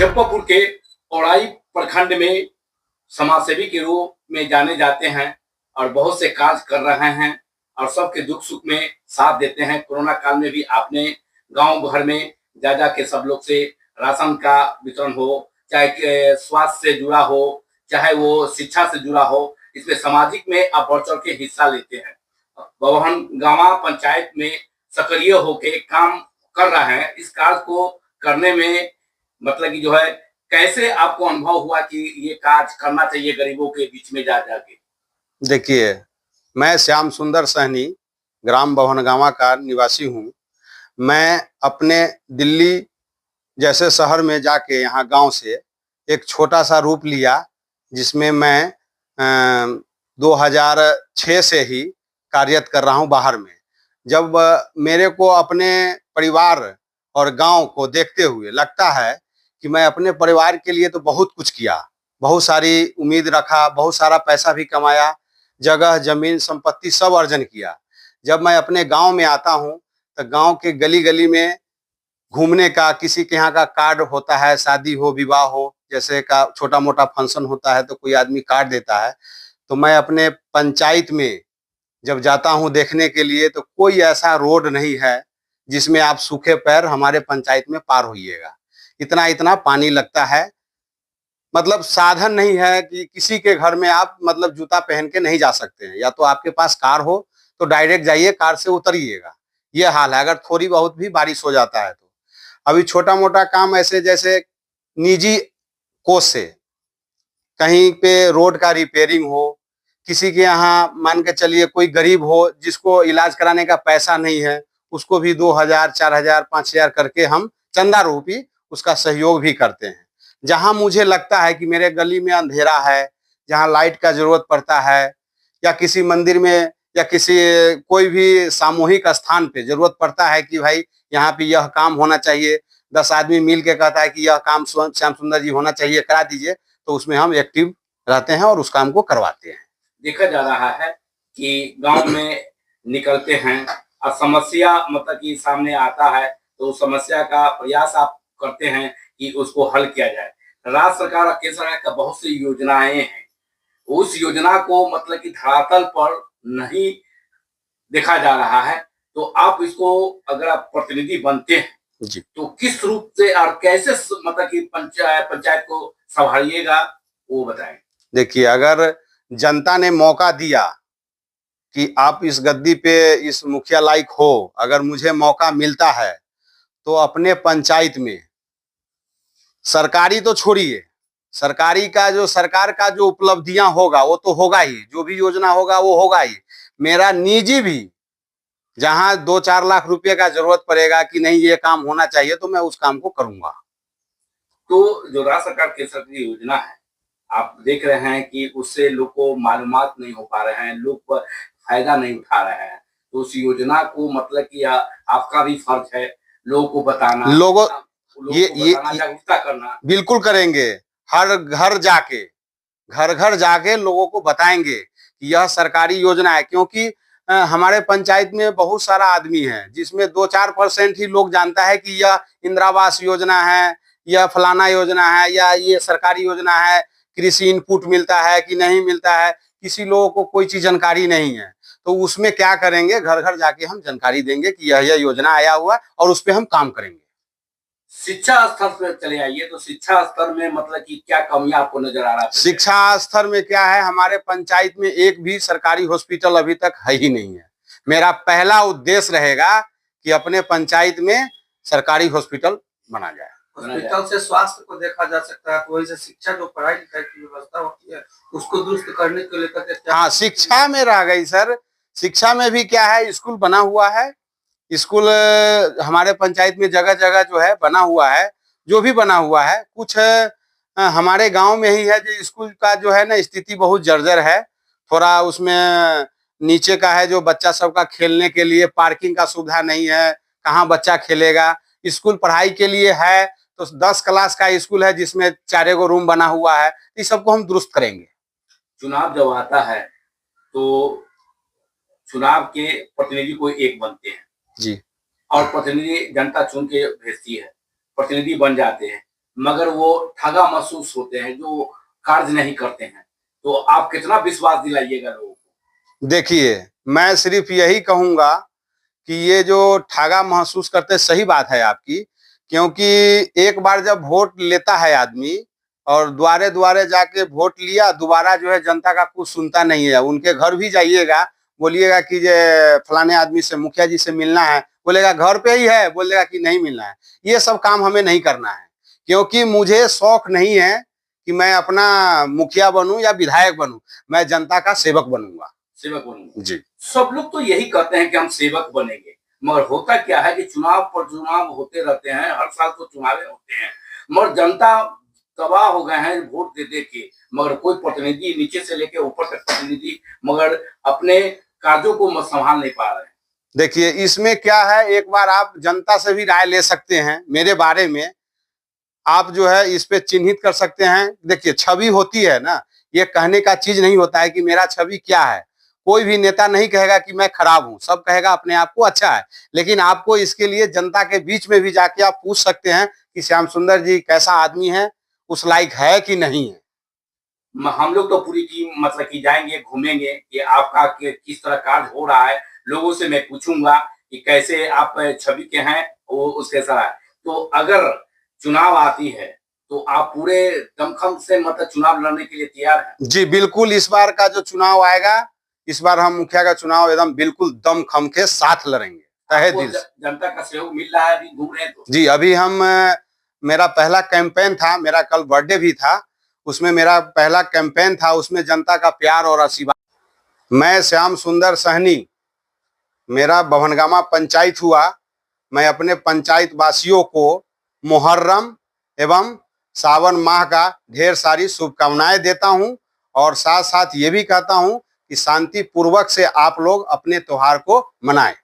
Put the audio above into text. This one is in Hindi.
मुजफ्फरपुर के औराई प्रखंड में समाजसेवी के रूप में जाने जाते हैं और बहुत से कार्य कर रहे हैं और सबके दुख सुख में साथ देते हैं। कोरोना काल में भी आपने गांव भर में जा जा के सब लोग से राशन का वितरण हो, चाहे स्वास्थ्य से जुड़ा हो, चाहे वो शिक्षा से जुड़ा हो, इसमें सामाजिक में आप बढ़ चढ़ के हिस्सा लेते हैं। बवहन गांवा पंचायत में सक्रिय होके काम कर रहे हैं। इस कार्य को करने में मतलब कि जो है, कैसे आपको अनुभव हुआ कि ये कार्य करना चाहिए गरीबों के बीच में जा जाके? देखिए, मैं श्याम सुंदर सहनी ग्राम बभनगांवा का निवासी हूँ। मैं अपने दिल्ली जैसे शहर में जाके यहाँ गांव से एक छोटा सा रूप लिया, जिसमें मैं 2006 से ही कार्यरत कर रहा हूँ बाहर में। जब मेरे को अपने परिवार और गांव को देखते हुए लगता है कि मैं अपने परिवार के लिए तो बहुत कुछ किया, बहुत सारी उम्मीद रखा, बहुत सारा पैसा भी कमाया, जगह जमीन संपत्ति सब अर्जन किया। जब मैं अपने गांव में आता हूं तो गांव के गली गली में घूमने का, किसी के यहाँ का कार्ड होता है, शादी हो, विवाह हो, जैसे का छोटा मोटा फंक्शन होता है तो कोई आदमी कार्ड देता है, तो मैं अपने पंचायत में जब जाता हूं देखने के लिए तो कोई ऐसा रोड नहीं है जिसमें आप सूखे पैर हमारे पंचायत में पार होइएगा। इतना इतना पानी लगता है, मतलब साधन नहीं है कि किसी के घर में आप मतलब जूता पहन के नहीं जा सकते हैं। या तो आपके पास कार हो तो डायरेक्ट जाइए, कार से उतरिएगा, ये हाल है। अगर थोड़ी बहुत भी बारिश हो जाता है तो अभी छोटा मोटा काम ऐसे जैसे निजी कोष से कहीं पे रोड का रिपेयरिंग हो, किसी के यहाँ मान के चलिए कोई गरीब हो जिसको इलाज कराने का पैसा नहीं है, उसको भी 2000, 4000, 5000 करके हम चंदा रूपी उसका सहयोग भी करते हैं। जहां मुझे लगता है कि मेरे गली में अंधेरा है, जहां लाइट का जरूरत पड़ता है, या किसी मंदिर में या किसी कोई भी सामूहिक स्थान पे जरूरत पड़ता है कि भाई यहाँ पे यह काम होना चाहिए, 10 आदमी मिल के कहता है कि यह काम श्याम सुंदर जी होना चाहिए, करा दीजिए, तो उसमें हम एक्टिव रहते हैं और उस काम को करवाते हैं। देखा जा रहा है कि गांव में निकलते हैं और समस्या मतलब कि सामने आता है तो समस्या का प्रयास आप करते हैं कि उसको हल किया जाए। राज्य सरकार और केंद्र सरकार का बहुत सी योजनाएं हैं, उस योजना को मतलब कि धरातल पर नहीं देखा जा रहा है, तो आप इसको अगर आप प्रतिनिधि बनते हैं जी, तो किस रूप से और कैसे मतलब कि पंचायत को संभालिएगा, वो बताएं। देखिए, अगर जनता ने मौका दिया कि आप इस गद्दी पे, इस मुखिया लायक हो, अगर मुझे मौका मिलता है तो अपने पंचायत में सरकारी तो छोड़िए, सरकारी का जो सरकार का जो उपलब्धियां होगा वो तो होगा ही, जो भी योजना होगा वो होगा ही। मेरा निजी भी जहां 2-4 लाख रुपए का जरूरत पड़ेगा कि नहीं ये काम होना चाहिए तो मैं उस काम को करूंगा। तो जो राज्य सरकार केंद्र सरकार की योजना है, आप देख रहे हैं कि उससे लोग को मालूमात नहीं हो पा रहे हैं, लोग फायदा नहीं उठा रहे हैं, तो उस योजना को मतलब कि आपका भी फर्ज है लोगों को बताना, लोगों लोगों को बताना, जागरूकता करना। बिल्कुल करेंगे। हर घर घर जाके लोगों को बताएंगे कि यह सरकारी योजना है, क्योंकि हमारे पंचायत में बहुत सारा आदमी है जिसमें 2-4% ही लोग जानता है कि यह इंदिरा आवास योजना है, यह फलाना योजना है, या ये सरकारी योजना है, कृषि इनपुट मिलता है कि नहीं मिलता है, किसी लोगों को कोई चीज जानकारी नहीं है। तो उसमें क्या करेंगे, घर घर जाके हम जानकारी देंगे कि यह योजना आया हुआ और उस पर हम काम करेंगे। शिक्षा स्तर पर चले आइए, तो शिक्षा स्तर में मतलब कि क्या कमियां आपको नजर आ रहा है? शिक्षा स्तर में क्या है, हमारे पंचायत में एक भी सरकारी हॉस्पिटल अभी तक है ही नहीं है। मेरा पहला उद्देश्य रहेगा कि अपने पंचायत में सरकारी हॉस्पिटल बना जाए। हॉस्पिटल से स्वास्थ्य को देखा जा सकता है, तो वही से शिक्षा जो पढ़ाई लिखाई की व्यवस्था होती है उसको दुरुस्त करने को लेकर के। हाँ, शिक्षा में रह गई सर। शिक्षा में भी क्या है, स्कूल बना हुआ है, स्कूल हमारे पंचायत में जगह जगह जो है बना हुआ है। जो भी बना हुआ है कुछ हमारे गांव में ही है जो स्कूल का जो है ना स्थिति बहुत जर्जर है। थोड़ा उसमें नीचे का है, जो बच्चा सबका खेलने के लिए पार्किंग का सुविधा नहीं है, कहाँ बच्चा खेलेगा। स्कूल पढ़ाई के लिए है तो 10 क्लास का स्कूल है जिसमें 4 गो रूम बना हुआ है। इस सबको हम दुरुस्त करेंगे। चुनाव जब आता है तो चुनाव के प्रतिनिधि कोई एक बनते हैं जी, और प्रतिनिधि जनता चुन के भेजती है, प्रतिनिधि बन जाते हैं। मगर वो ठगा महसूस होते हैं, जो कार्य नहीं करते हैं। तो आप कितना विश्वास दिलाइएगा लोगों को? देखिए, मैं सिर्फ यही कहूंगा कि ये जो ठगा महसूस करते हैं, सही बात है आपकी, क्योंकि एक बार जब वोट लेता है आदमी और द्वारे-द्वारे जाके वोट लिया, दोबारा जो है जनता का कुछ सुनता नहीं है। उनके घर भी जाइएगा, बोलिएगा कि ये फलाने आदमी से, मुखिया जी से मिलना है, बोलेगा घर पे ही है, बोलेगा कि नहीं मिलना है। ये सब काम हमें नहीं करना है, क्योंकि मुझे शौक नहीं है कि मैं अपना मुखिया बनूं या विधायक बनूं, मैं जनता का सेवक बनूंगा। सेवक बनूंगा। जी। सब लोग तो यही कहते हैं कि हम सेवक बनेंगे, मगर होता क्या है कि चुनाव पर चुनाव होते रहते हैं, हर साल तो चुनाव होते हैं, मगर जनता तबाह हो गए हैं वोट दे दे के, मगर कोई प्रतिनिधि नीचे से लेके ऊपर तक प्रतिनिधि मगर अपने कार्यों को संभाल नहीं पा रहे हैं। देखिए, इसमें क्या है, एक बार आप जनता से भी राय ले सकते हैं मेरे बारे में। आप जो है इस पे चिन्हित कर सकते हैं। देखिए, छवि होती है ना, ये कहने का चीज नहीं होता है कि मेरा छवि क्या है। कोई भी नेता नहीं कहेगा कि मैं खराब हूं, सब कहेगा अपने आप को अच्छा है। लेकिन आपको इसके लिए जनता के बीच में भी जाके आप पूछ सकते हैं कि श्याम सुंदर जी कैसा आदमी है, उस लायक है कि नहीं है। हम लोग तो पूरी टीम मतलब कि जाएंगे, घूमेंगे कि आपका किस तरह कार्य हो रहा है, लोगों से मैं पूछूंगा कि कैसे आप छवि के हैं, वो उसके साथ है। तो अगर चुनाव आती है तो आप पूरे दमखम से मतलब चुनाव लड़ने के लिए तैयार हैं? जी बिल्कुल, इस बार का जो चुनाव आएगा, इस बार हम मुखिया का चुनाव एकदम बिल्कुल दमखम के साथ लड़ेंगे, तहे दिल से। जनता का सहयोग मिल रहा है अभी घूम रहे हैं तो? जी, अभी हम मेरा पहला कैंपेन था, मेरा कल बर्थडे भी था, उसमें मेरा पहला कैंपेन था, उसमें जनता का प्यार और आशीर्वाद। मैं श्याम सुंदर सहनी, मेरा बभनगामा पंचायत हुआ। मैं अपने पंचायत वासियों को मुहर्रम एवं सावन माह का ढेर सारी शुभकामनाएं देता हूं, और साथ साथ ये भी कहता हूं कि शांति पूर्वक से आप लोग अपने त्योहार को मनाएं।